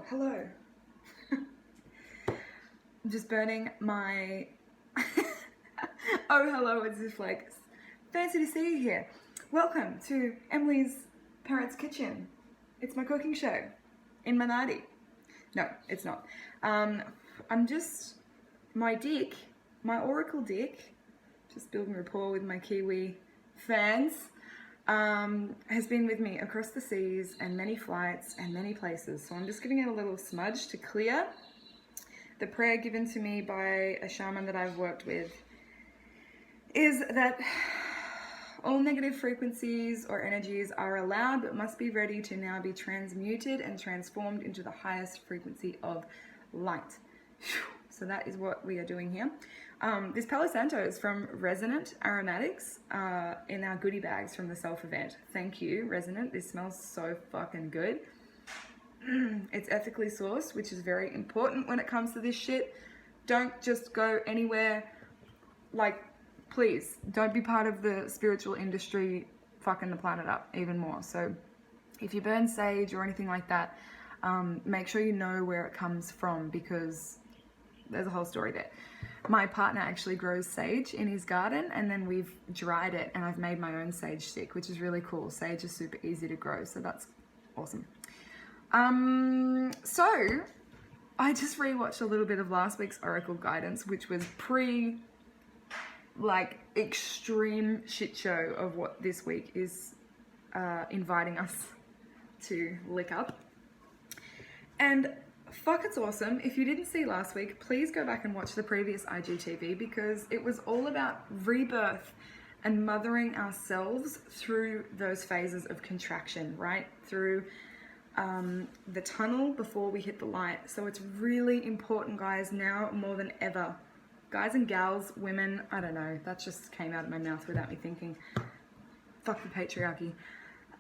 hello. I'm just burning my... Oh, hello, as if like, fancy to see you here. Welcome to Emily's Parents' Kitchen. It's my cooking show in Manati. No, it's not. I'm just, my dick, my Oracle dick, just building rapport with my Kiwi fans, has been with me across the seas and many flights and many places. So I'm just giving it a little smudge to clear. The prayer given to me by a shaman that I've worked with is that all negative frequencies or energies are allowed but must be ready to now be transmuted and transformed into the highest frequency of light. So that is what we are doing here. This Palo Santo is from Resonant Aromatics in our goodie bags from the Self event. Thank you, Resonant. This smells so fucking good. It's ethically sourced, which is very important when it comes to this shit. Don't just go anywhere. Like, please, don't be part of the spiritual industry fucking the planet up even more. So if you burn sage or anything like that, make sure you know where it comes from, because there's a whole story there. My partner actually grows sage in his garden, and then we've dried it and I've made my own sage stick, which is really cool. Sage is super easy to grow, so that's awesome. So I just rewatched a little bit of last week's Oracle guidance, which was like extreme shit show of what this week is inviting us to lick up. And fuck, it's awesome. If you didn't see last week, please go back and watch the previous IGTV, because it was all about rebirth and mothering ourselves through those phases of contraction, right? Through the tunnel before we hit the light. So it's really important, guys, now more than ever. Guys and gals, women, I don't know, that just came out of my mouth without me thinking. Fuck the patriarchy.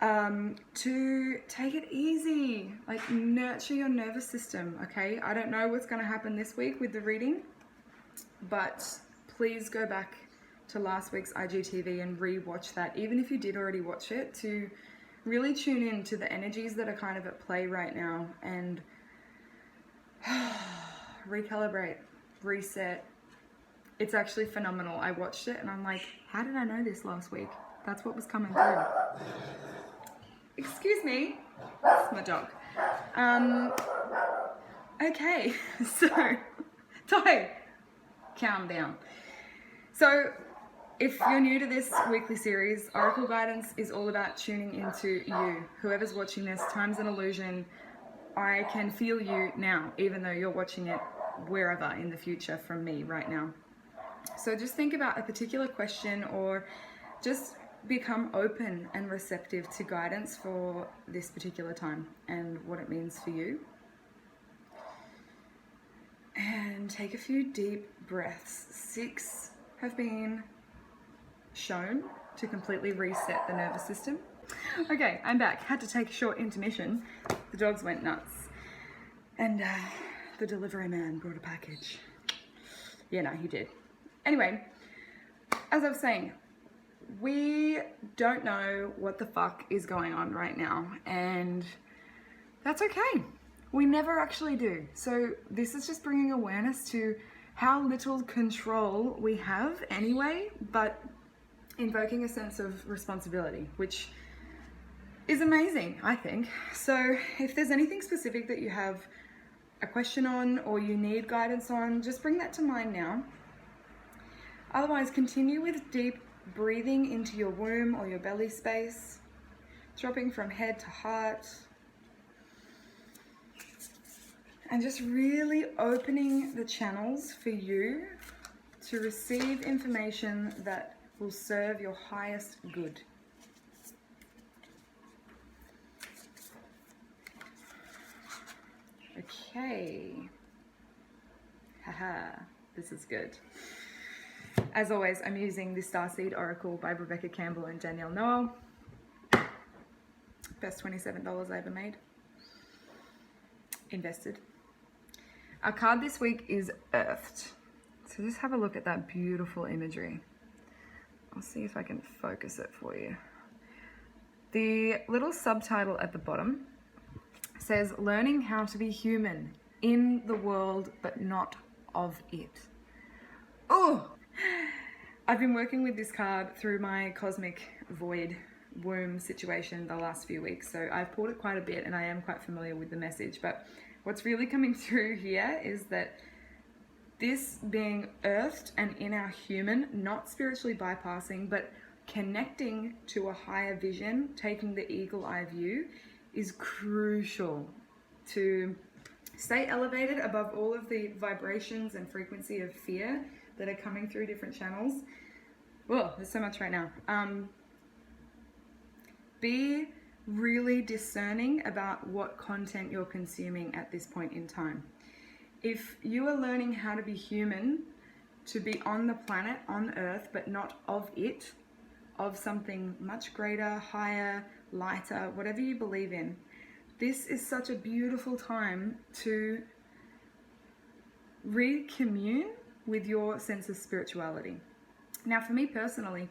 To take it easy, like nurture your nervous system, okay? I don't know what's going to happen this week with the reading, but please go back to last week's IGTV and re-watch that, even if you did already watch it, to really tune in to the energies that are kind of at play right now and recalibrate, reset. It's actually phenomenal. I watched it and I'm like, how did I know this last week? That's what was coming through. Excuse me, that's my dog. Okay, so, Ty, calm down. So, if you're new to this weekly series, Oracle Guidance is all about tuning into you. Whoever's watching this, time's an illusion. I can feel you now, even though you're watching it wherever in the future from me right now. So just think about a particular question, or just become open and receptive to guidance for this particular time and what it means for you. And take a few deep breaths. 6 have been shown to completely reset the nervous system. Okay, I'm back. Had to take a short intermission. The dogs went nuts. And the delivery man brought a package. Yeah, no, he did. Anyway, as I was saying, we don't know what the fuck is going on right now, and that's okay. We never actually do. So this is just bringing awareness to how little control we have anyway, but invoking a sense of responsibility, which is amazing, I think. So if there's anything specific that you have a question on or you need guidance on, just bring that to mind now. Otherwise, continue with deep breathing into your womb or your belly space, dropping from head to heart, and just really opening the channels for you to receive information that will serve your highest good. Okay. Haha, this is good. As always, I'm using the Starseed Oracle by Rebecca Campbell and Danielle Noel. Best $27 I ever made. Invested. Our card this week is Earthed. So just have a look at that beautiful imagery. I'll see if I can focus it for you. The little subtitle at the bottom says learning how to be human in the world but not of it. Oh, I've been working with this card through my cosmic void womb situation the last few weeks, so I've pulled it quite a bit and I am quite familiar with the message, but what's really coming through here is that this being earthed and in our human, not spiritually bypassing, but connecting to a higher vision, taking the eagle eye view, is crucial to stay elevated above all of the vibrations and frequency of fear that are coming through different channels. Whoa, there's so much right now. Be really discerning about what content you're consuming at this point in time. If you are learning how to be human, to be on the planet, on Earth, but not of it, of something much greater, higher, lighter, whatever you believe in, this is such a beautiful time to recommune with your sense of spirituality. Now, for me personally,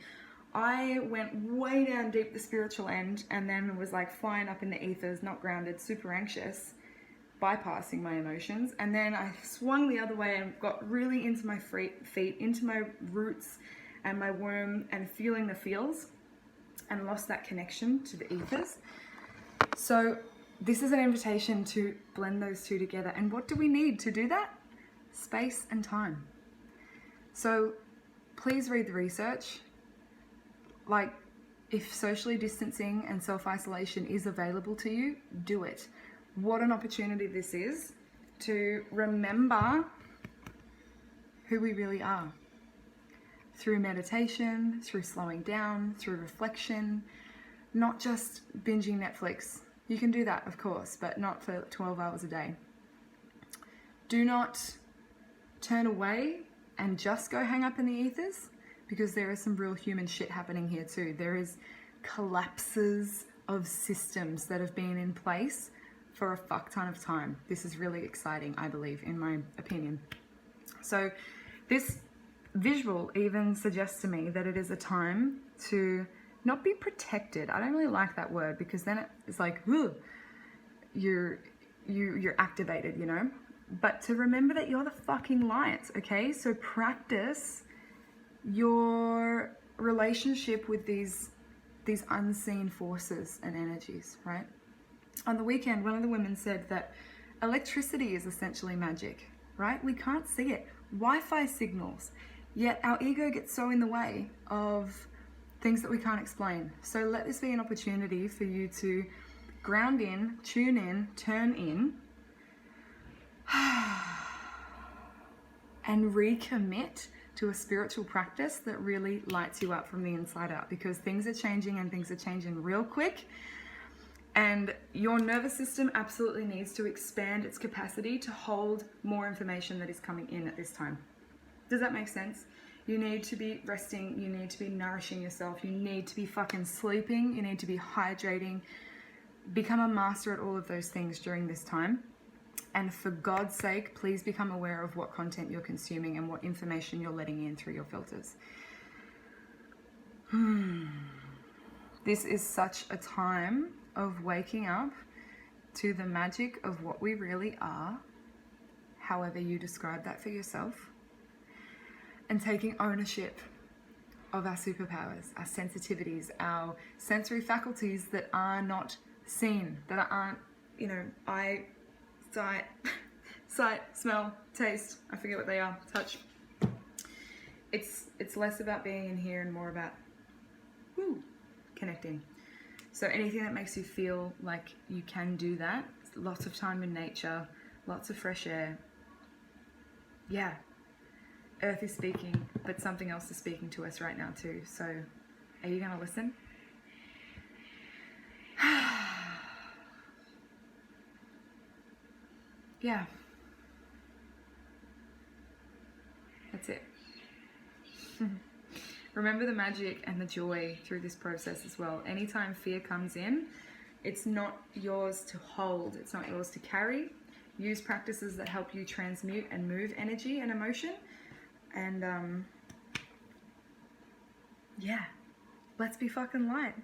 I went way down deep the spiritual end and then was like flying up in the ethers, not grounded, super anxious, bypassing my emotions. And then I swung the other way and got really into my feet, into my roots and my womb and feeling the feels, and lost that connection to the ethers. So this is an invitation to blend those two together. And what do we need to do that? Space and time. So please read the research. Like, if socially distancing and self-isolation is available to you, do it. What an opportunity this is to remember who we really are. Through meditation, through slowing down, through reflection, not just binging Netflix. You can do that, of course, but not for 12 hours a day. Do not turn away and just go hang up in the ethers, because there is some real human shit happening here too. There is collapses of systems that have been in place for a fuck ton of time. This is really exciting, I believe, in my opinion. So this visual even suggests to me that it is a time to not be protected. I don't really like that word, because then it's like, ugh, you're activated, you know? But to remember that you're the fucking light, okay? So practice your relationship with these unseen forces and energies, right? On the weekend, one of the women said that electricity is essentially magic, right? We can't see it. Wi-Fi signals, yet our ego gets so in the way of things that we can't explain. So let this be an opportunity for you to ground in, tune in, turn in, and recommit to a spiritual practice that really lights you up from the inside out, because things are changing and things are changing real quick. And your nervous system absolutely needs to expand its capacity to hold more information that is coming in at this time. Does that make sense? You need to be resting, you need to be nourishing yourself, you need to be fucking sleeping, you need to be hydrating. Become a master at all of those things during this time. And for God's sake, please become aware of what content you're consuming and what information you're letting in through your filters. This is such a time of waking up to the magic of what we really are, however you describe that for yourself, and taking ownership of our superpowers, our sensitivities, our sensory faculties that are not seen, that aren't, you know, sight, smell, taste, I forget what they are, touch. It's less about being in here and more about connecting. So anything that makes you feel like you can do that, lots of time in nature, lots of fresh air. Yeah, Earth is speaking, but something else is speaking to us right now too. So are you gonna listen? Yeah. That's it. Remember the magic and the joy through this process as well. Anytime fear comes in, it's not yours to hold, it's not yours to carry. Use practices that help you transmute and move energy and emotion. And yeah, let's be fucking light.